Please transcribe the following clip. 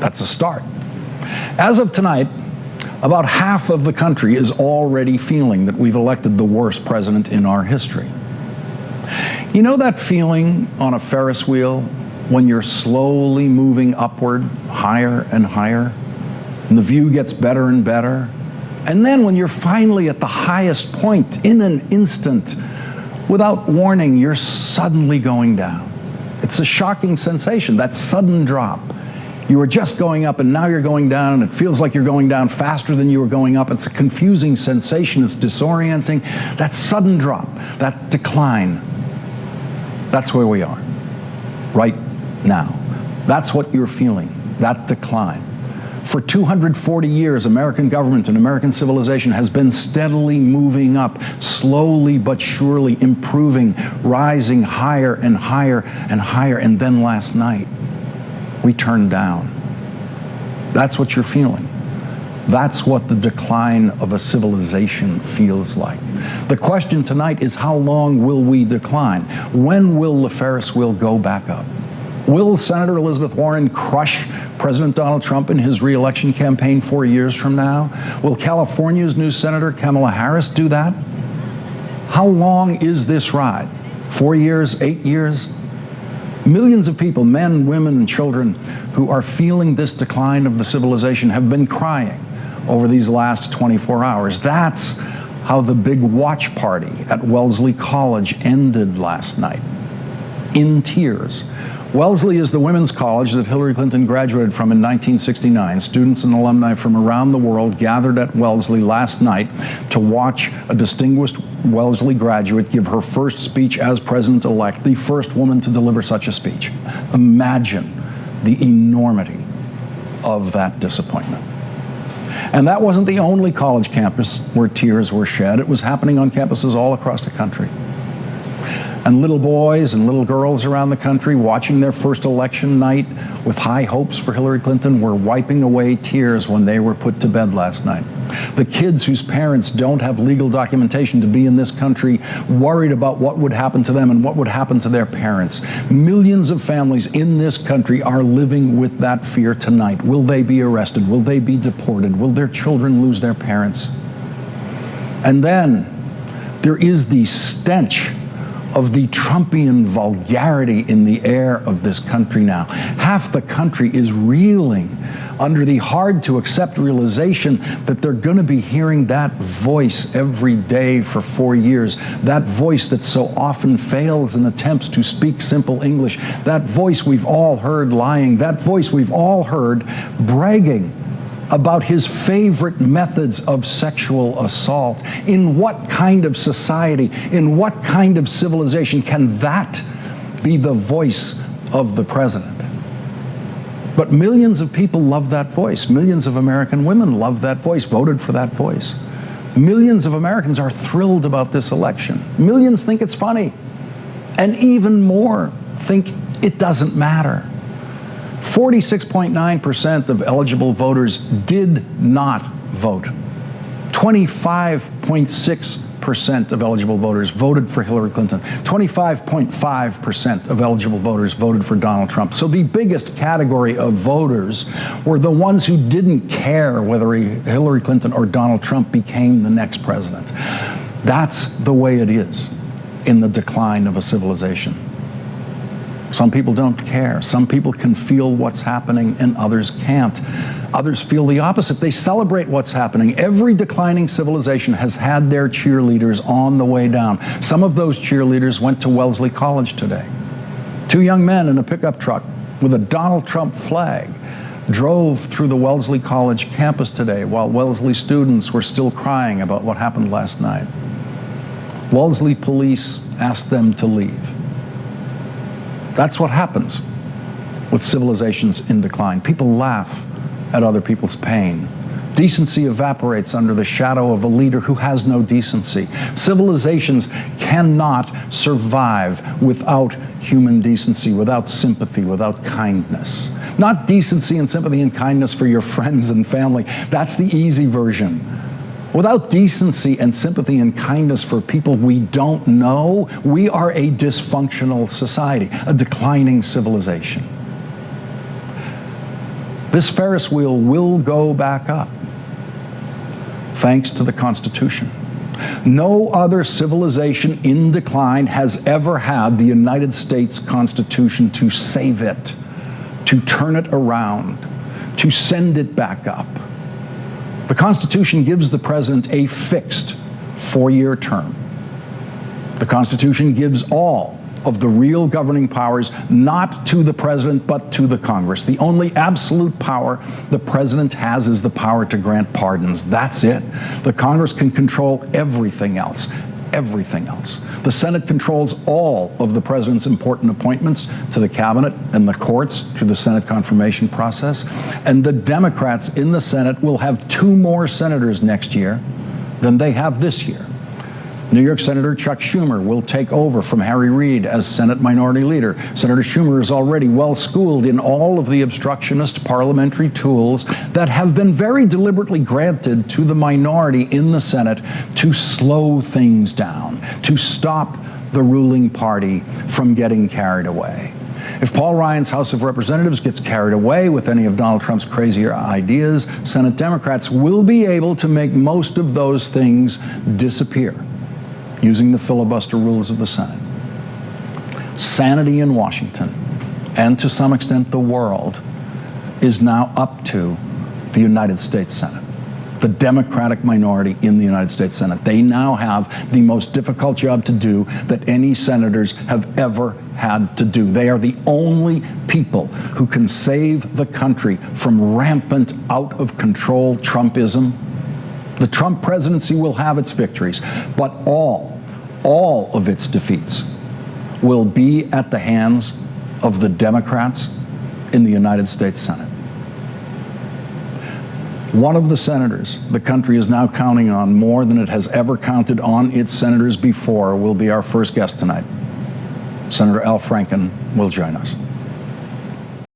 That's a start. As of tonight, about half of the country is already feeling that we've elected the worst president in our history. You know that feeling on a Ferris wheel when you're slowly moving upward, higher and higher, and the view gets better and better? And then when you're finally at the highest point, in an instant, without warning, you're suddenly going down. It's a shocking sensation, that sudden drop. You were just going up and now you're going down, and it feels like you're going down faster than you were going up. It's a confusing sensation, it's disorienting. That sudden drop, that decline, that's where we are, right now. That's what you're feeling, that decline. For 240 years, American government and American civilization has been steadily moving up, slowly but surely improving, rising higher and higher and higher, and then last night, we turned down. That's what you're feeling. That's what the decline of a civilization feels like. The question tonight is, how long will we decline? When will the Ferris wheel go back up? Will Senator Elizabeth Warren crush President Donald Trump in his re-election campaign 4 years from now? Will California's new Senator Kamala Harris do that? How long is this ride? 4 years, 8 years? Millions of people, men, women, and children, who are feeling this decline of the civilization have been crying over these last 24 hours. That's how the big watch party at Wellesley College ended last night, in tears. Wellesley is the women's college that Hillary Clinton graduated from in 1969. Students and alumni from around the world gathered at Wellesley last night to watch a distinguished Wellesley graduate give her first speech as president-elect, the first woman to deliver such a speech. Imagine the enormity of that disappointment. And that wasn't the only college campus where tears were shed. It was happening on campuses all across the country. And little boys and little girls around the country watching their first election night with high hopes for Hillary Clinton were wiping away tears when they were put to bed last night. The kids whose parents don't have legal documentation to be in this country worried about what would happen to them and what would happen to their parents. Millions of families in this country are living with that fear tonight. Will they be arrested? Will they be deported? Will their children lose their parents? And then there is the stench of the Trumpian vulgarity in the air of this country now. Half the country is reeling under the hard-to-accept realization that they're going to be hearing that voice every day for 4 years, that voice that so often fails in attempts to speak simple English, that voice we've all heard lying, that voice we've all heard bragging about his favorite methods of sexual assault. In what kind of society, in what kind of civilization can that be the voice of the president? But millions of people love that voice. Millions of American women love that voice, voted for that voice. Millions of Americans are thrilled about this election. Millions think it's funny. And even more think it doesn't matter. 46.9% of eligible voters did not vote. 25.6% of eligible voters voted for Hillary Clinton. 25.5% of eligible voters voted for Donald Trump. So the biggest category of voters were the ones who didn't care whether Hillary Clinton or Donald Trump became the next president. That's the way it is in the decline of a civilization. Some people don't care. Some people can feel what's happening and others can't. Others feel the opposite. They celebrate what's happening. Every declining civilization has had their cheerleaders on the way down. Some of those cheerleaders went to Wellesley College today. 2 young men in a pickup truck with a Donald Trump flag drove through the Wellesley College campus today while Wellesley students were still crying about what happened last night. Wellesley police asked them to leave. That's what happens with civilizations in decline. People laugh at other people's pain. Decency evaporates under the shadow of a leader who has no decency. Civilizations cannot survive without human decency, without sympathy, without kindness. Not decency and sympathy and kindness for your friends and family. That's the easy version. Without decency and sympathy and kindness for people we don't know, we are a dysfunctional society, a declining civilization. This Ferris wheel will go back up, thanks to the Constitution. No other civilization in decline has ever had the United States Constitution to save it, to turn it around, to send it back up. The Constitution gives the president a fixed 4-year term. The Constitution gives all of the real governing powers not to the president but to the Congress. The only absolute power the president has is the power to grant pardons. That's it. The Congress can control everything else. Everything else. The Senate controls all of the president's important appointments to the cabinet and the courts through the Senate confirmation process. And the Democrats in the Senate will have 2 more senators next year than they have this year. New York Senator Chuck Schumer will take over from Harry Reid as Senate Minority Leader. Senator Schumer is already well schooled in all of the obstructionist parliamentary tools that have been very deliberately granted to the minority in the Senate to slow things down, to stop the ruling party from getting carried away. If Paul Ryan's House of Representatives gets carried away with any of Donald Trump's crazier ideas, Senate Democrats will be able to make most of those things disappear using the filibuster rules of the Senate. Sanity in Washington, and to some extent the world, is now up to the United States Senate, the Democratic minority in the United States Senate. They now have the most difficult job to do that any senators have ever had to do. They are the only people who can save the country from rampant, out of control Trumpism. The Trump presidency will have its victories, but all of its defeats will be at the hands of the Democrats in the United States Senate. One of the senators the country is now counting on more than it has ever counted on its senators before will be our first guest tonight. Senator Al Franken will join us.